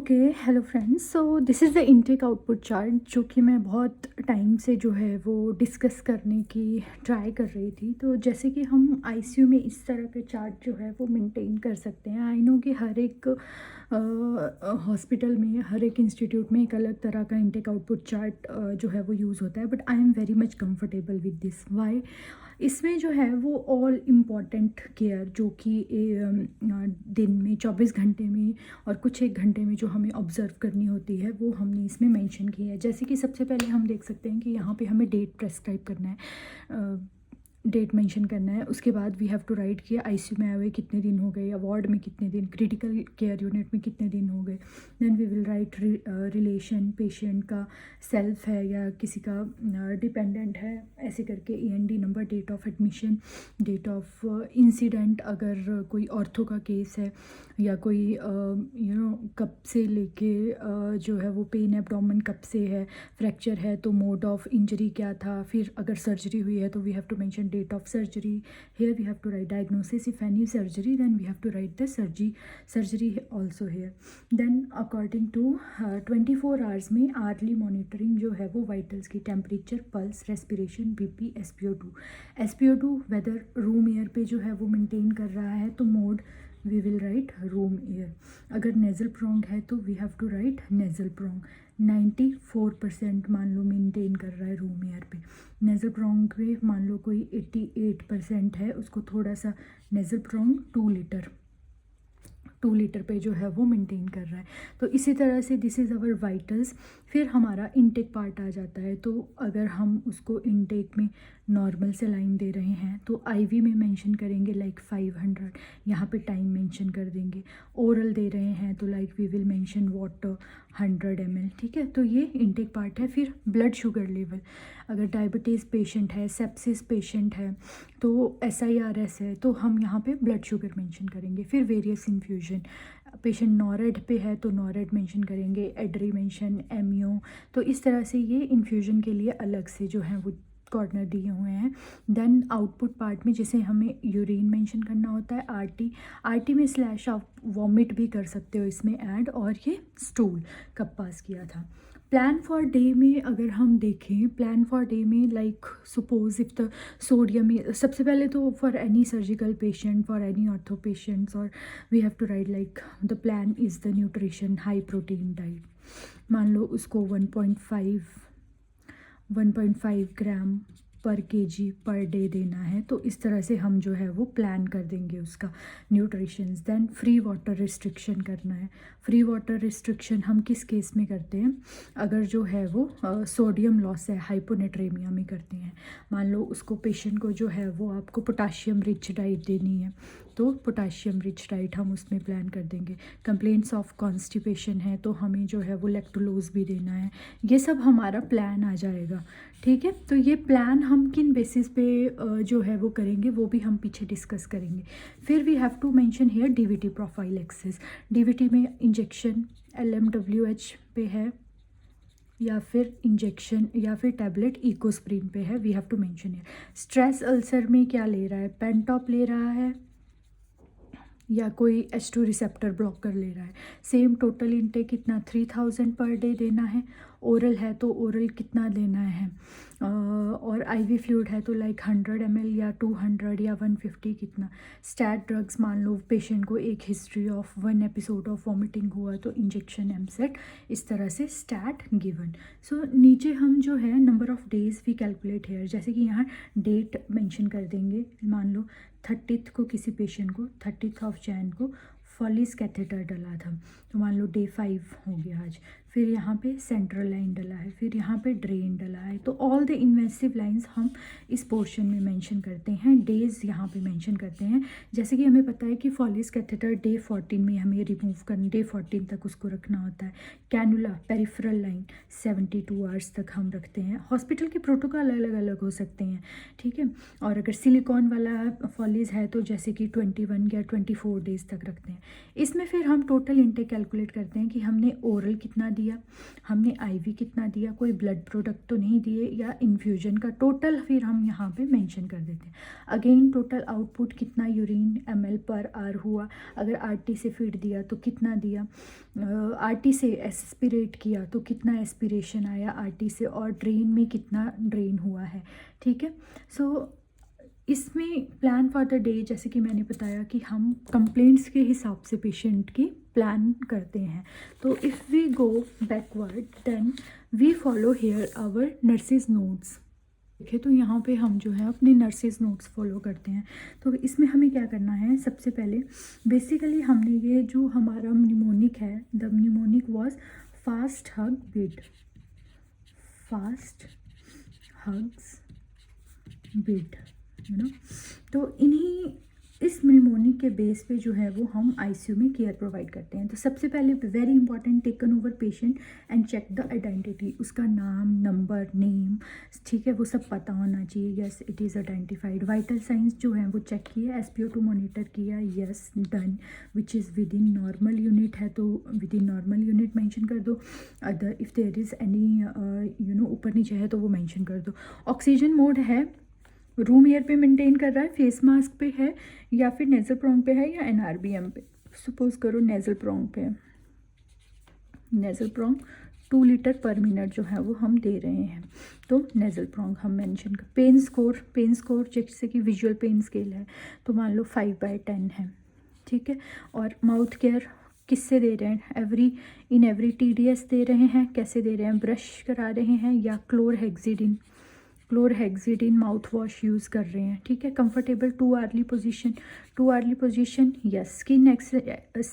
Okay, hello friends. So this is the intake output chart जो कि मैं बहुत टाइम से जो है वो डिस्कस करने की ट्राई कर रही थी। तो जैसे कि हम आईसीयू में इस तरह के चार्ट जो है वो मेंटेन कर सकते हैं। आई नो कि हर एक हॉस्पिटल में, हर एक इंस्टीट्यूट में एक अलग तरह का इनटेक आउटपुट चार्ट जो है वो यूज़ होता है, but I am very much comfortable with this. Why? इसमें जो है वो ऑल इम्पॉर्टेंट केयर जो कि दिन में 24 घंटे में और कुछ एक घंटे में जो हमें ऑब्ज़र्व करनी होती है वो हमने इसमें मेंशन की है। जैसे कि सबसे पहले हम देख सकते हैं कि यहाँ पे हमें डेट प्रेस्क्राइब करना है, डेट मेंशन करना है। उसके बाद वी हैव टू राइट कि आईसीयू में आए हुए कितने दिन हो गए, या वार्ड में कितने दिन, क्रिटिकल केयर यूनिट में कितने दिन हो गए। Then we will write relation, patient का सेल्फ है या किसी का डिपेंडेंट है, ऐसे करके END number, date of admission, date of incident, अगर कोई ऑर्थो का केस है या कोई कब से लेके जो है वो पेन एब्डोमेन कब से है, फ्रैक्चर है तो मोड ऑफ इंजरी क्या था, फिर अगर सर्जरी हुई है तो we have to mention date of surgery. Here we have to write diagnosis. If any surgery, then we have to write the surgery also here. Then according to 24 hours में hourly monitoring जो है वो vitals की temperature, pulse, respiration, BP, SpO2 whether room air पे जो है वो maintain कर रहा है तो mode we will write room air. अगर nasal prong है तो we have to write nasal prong. 94% मान लो मेंटेन कर रहा है रूम एयर पे। नेज़ल प्रोंग पे मान लो कोई 88% है, उसको थोड़ा सा नेज़ल प्रोंग 2 लीटर पे जो है वो मेंटेन कर रहा है। तो इसी तरह से दिस इज़ आवर वाइटल्स। फिर हमारा इनटेक पार्ट आ जाता है। तो अगर हम उसको इनटेक में नॉर्मल सेलाइन दे रहे हैं तो आईवी में मेंशन करेंगे लाइक 500, यहाँ पे टाइम मेंशन कर देंगे। ओरल दे रहे हैं तो like we will mention water 100 ml, ठीक है। तो ये इनटेक पार्ट है। फिर ब्लड शुगर लेवल, अगर डायबिटीज़ पेशेंट है, सेप्सिस पेशेंट है, तो SIRS है तो हम यहाँ पे ब्लड शुगर मेंशन करेंगे। फिर वेरियस इन्फ्यूजन, पेशेंट नॉरेड पे है तो नॉरेड मेंशन करेंगे, एड्री मेंशन, एमयू। तो इस तरह से ये इन्फ्यूजन के लिए अलग से जो है वो कॉर्नर दिए हुए हैं। देन आउटपुट पार्ट में जैसे हमें यूरिन मेंशन करना होता है, आरटी में स्लैश आप वॉमिट भी कर सकते हो इसमें ऐड, और ये स्टूल कब पास किया था। प्लान फॉर डे में अगर हम देखें, प्लान फॉर डे में like suppose if the sodium, सबसे पहले तो for any surgical patient, for any ortho patients, और we have to write like the plan is the nutrition high protein diet. मान लो उसको 1.5 ग्राम पर केजी पर डे देना है, तो इस तरह से हम जो है वो प्लान कर देंगे उसका nutritions. Then free water restriction करना है। फ्री वाटर रिस्ट्रिक्शन हम किस केस में करते हैं, अगर जो है वो सोडियम लॉस है, हाइपोनेट्रेमिया में करते हैं। मान लो उसको पेशेंट को जो है वो आपको पोटाशियम रिच डाइट देनी है तो पोटाशियम रिच डाइट हम उसमें प्लान कर देंगे। कंप्लेंट्स ऑफ कॉन्स्टिपेशन है तो हमें जो है वो लैक्टोलोज भी देना है। ये सब हमारा प्लान आ जाएगा, ठीक है। तो ये प्लान हम किन बेसिस पे जो है वो करेंगे वो भी हम पीछे डिस्कस करेंगे। फिर we have to mention here DVT prophylaxis. DVT में इंजेक्शन LMWH पे है, या फिर इंजेक्शन या फिर टैबलेट इकोस्प्रिन पे है, we have to mention here. Stress ulcer में क्या ले रहा है, पेंटॉप ले रहा है या कोई H2 रिसेप्टर ब्लॉकर ले रहा है। सेम टोटल इनटेक कितना 3000 पर डे देना है। ओरल है तो ओरल कितना देना है, और आईवी फ्लूइड है तो लाइक 100 ml या 200 या 150 कितना। स्टैट ड्रग्स, मान लो पेशेंट को एक history of 1 episode of vomiting हुआ तो इंजेक्शन एमसेट, इस तरह से स्टैट गिवन। सो नीचे हम जो है number of days we calculate here, जैसे कि यहाँ डेट मेंशन कर देंगे। मान लो 30th को किसी पेशेंट को 30th ऑफ जैन को फॉलिस कैथेटर डला था, तो मान लो डे 5 हो गया आज। फिर यहाँ पे सेंट्रल लाइन डला है, फिर यहाँ पे ड्रेन डला है। तो ऑल द इन्वेसिव लाइंस हम इस पोर्शन में मेंशन करते हैं, डेज यहाँ पे मेंशन करते हैं। जैसे कि हमें पता है कि फॉलिस कैथेटर डे 14 में हमें रिमूव करना, डे 14 तक उसको रखना होता है। कैनुला पेरिफेरल लाइन 72 आवर्स तक हम रखते हैं। हॉस्पिटल के प्रोटोकॉल अलग अलग हो सकते हैं, ठीक है। और अगर सिलिकॉन वाला फॉलिस है तो जैसे कि 21 या 24 डेज तक रखते हैं। इसमें फिर हम टोटल इनटेक कैलकुलेट करते हैं कि हमने ओरल कितना दिया, हमने आईवी कितना दिया, कोई ब्लड प्रोडक्ट तो नहीं दिए, या इन्फ्यूजन का टोटल फिर हम यहाँ पे मेंशन कर देते हैं। अगेन टोटल आउटपुट कितना यूरिन ml/h हुआ, अगर आरटी से फीड दिया तो कितना दिया, आरटी से एस्पिरेट किया तो कितना एस्पिरेशन आया आरटी से, और ड्रेन में कितना ड्रेन हुआ है। ठीक है, सो इसमें प्लान फॉर द डे, जैसे कि मैंने बताया कि हम कंप्लेंट्स के हिसाब से पेशेंट की प्लान करते हैं। तो if we go backward then we follow here our nurses notes. देखिए, तो यहाँ पे हम जो है अपने नर्सिस नोट्स फॉलो करते हैं। तो इसमें हमें क्या करना है, सबसे पहले बेसिकली हमने ये जो हमारा निमोनिक है, the mnemonic was fast hug beat, fast hugs beat, है ना। तो इन्हीं इस निमोनिक के बेस पे जो है वो हम आईसीयू में केयर प्रोवाइड करते हैं। तो सबसे पहले very important, taken over patient and check the identity, उसका नाम, नंबर, नेम, ठीक है, वो सब पता होना चाहिए। Yes it is identified. Vital science जो है वो चेक किया, SpO2 मॉनिटर किया, yes done, which is within normal unit है तो within normal unit mention कर दो। Other if there is any ऊपर नीचे है तो वो मेंशन कर दो। ऑक्सीजन मोड है, रूम एयर पे मेंटेन कर रहा है, फेस मास्क पे है, या फिर नेजल प्रोंग पे है, या NRBM पे। सपोज करो नेजल प्रोंग पे है, नेजल प्रोंग 2 लीटर पर मिनट जो है वो हम दे रहे हैं, तो नेजल प्रोंग हम मेंशन कर। पेन स्कोर जैसे कि विजुअल पेन स्केल है तो मान लो 5/10 है, ठीक है। और माउथ केयर किससे दे रहे हैं, एवरी TDS दे रहे हैं, कैसे दे रहे हैं, ब्रश करा रहे हैं या क्लोरहेक्सिडिन माउथ वॉश यूज़ कर रहे हैं, ठीक है। Comfortable to early position, yes.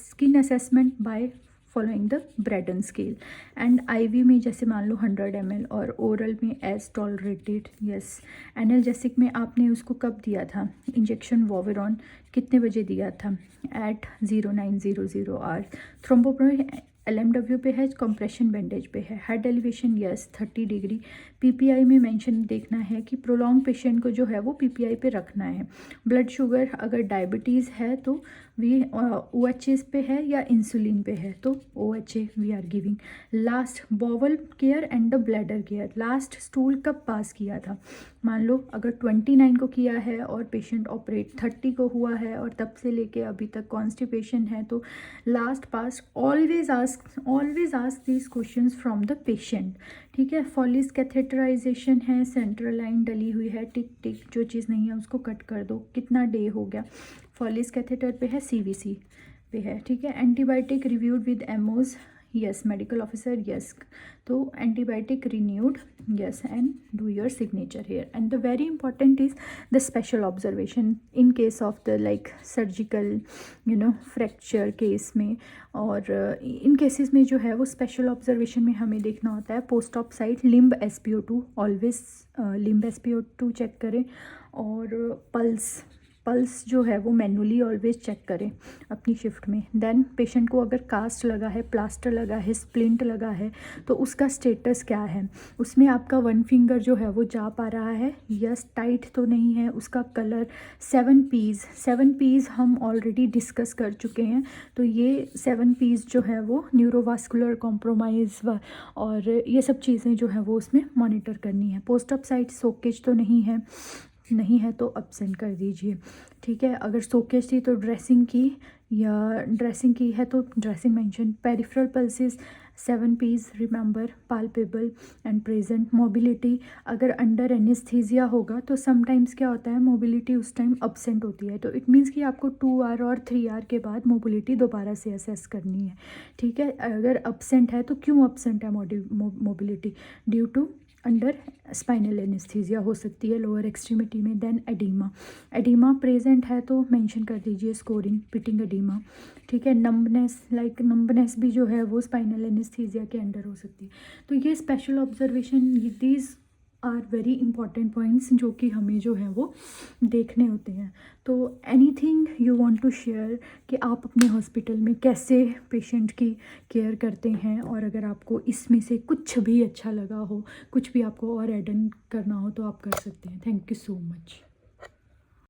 Skin assessment by following the Braden scale. And IV में जैसे मान लो 100 ml और ओरल में एज टॉलरेटेड, यस। एनाल्जेसिक में आपने उसको कब दिया था, इंजेक्शन वोवेरॉन कितने बजे दिया था, एट 0900 आवर्स। थ्रोम्बोप्रोल LMW पे है, कंप्रेशन बैंडेज पे है। Head elevation yes 30 degree. PPI में मेंशन देखना है कि प्रोलॉन्ग पेशेंट को जो है वो PPI पे रखना है। ब्लड शुगर अगर डायबिटीज़ है तो वी OHS पे है या इंसुलिन पे है तो OHA we are giving. Last bowel care and the bladder care, last stool कब पास किया था, मान लो अगर 29 को किया है और पेशेंट ऑपरेट 30 को हुआ है और तब से लेके अभी तक कॉन्स्टिपेशन है तो last pass always ask these questions from the patient, ठीक है। फॉलिस कैथेटराइजेशन है, सेंट्रल लाइन डली हुई है, टिक टिक, जो चीज़ नहीं है उसको कट कर दो, कितना डे हो गया। फॉलिस कैथेटर पे है, CVC पे है, ठीक है। Antibiotic reviewed with MOs, yes. Medical officer, yes. तो antibiotic renewed, yes, and do your signature here. And the very important is the special observation in case of the like surgical fracture case में, और इन cases में जो है वो special observation में हमें देखना होता है post op site limb SpO2, always limb SpO2 check करें। और पल्स जो है वो मैनुअली ऑलवेज चेक करें अपनी शिफ्ट में। देन पेशेंट को अगर कास्ट लगा है, प्लास्टर लगा है, स्प्लिंट लगा है तो उसका स्टेटस क्या है, उसमें आपका 1 फिंगर जो है वो जा पा रहा है, यस, टाइट तो नहीं है, उसका कलर। 7 Ps हम ऑलरेडी डिस्कस कर चुके हैं, तो ये 7 Ps जो है वो न्यूरोवास्कुलर कॉम्प्रोमाइज़ और ये सब चीज़ें जो है वो उसमें मॉनिटर करनी है। पोस्ट ऑप साइट सोकेज तो नहीं है तो अब्सेंट कर दीजिए, ठीक है। अगर सोकेज थी तो ड्रेसिंग की है तो dressing mention. Peripheral pulses 7 Ps remember, palpable and present. Mobility अगर अंडर एनेस्थीसिया होगा तो समटाइम्स क्या होता है, मोबिलिटी उस टाइम अब्सेंट होती है, तो इट मीन्स कि आपको 2 आवर और 3 आवर के बाद मोबिलिटी दोबारा से असेस करनी है, ठीक है। अगर अब्सेंट है तो क्यों अब्सेंट है mobility, due to under spinal anaesthesia हो सकती है लोअर एक्सट्रीमिटी में। देन एडिमा प्रेजेंट है तो मेंशन कर दीजिए स्कोरिंग, पिटिंग एडिमा, ठीक है। नंबनेस भी जो है वो स्पाइनल एनेस्थीसिया के अंडर हो सकती है। तो ये special observation, these are very important points जो कि हमें जो है वो देखने होते हैं। तो anything you want to share कि आप अपने हॉस्पिटल में कैसे पेशेंट की केयर करते हैं, और अगर आपको इसमें से कुछ भी अच्छा लगा हो, कुछ भी आपको और ऐड ऑन करना हो तो आप कर सकते हैं। Thank you so much.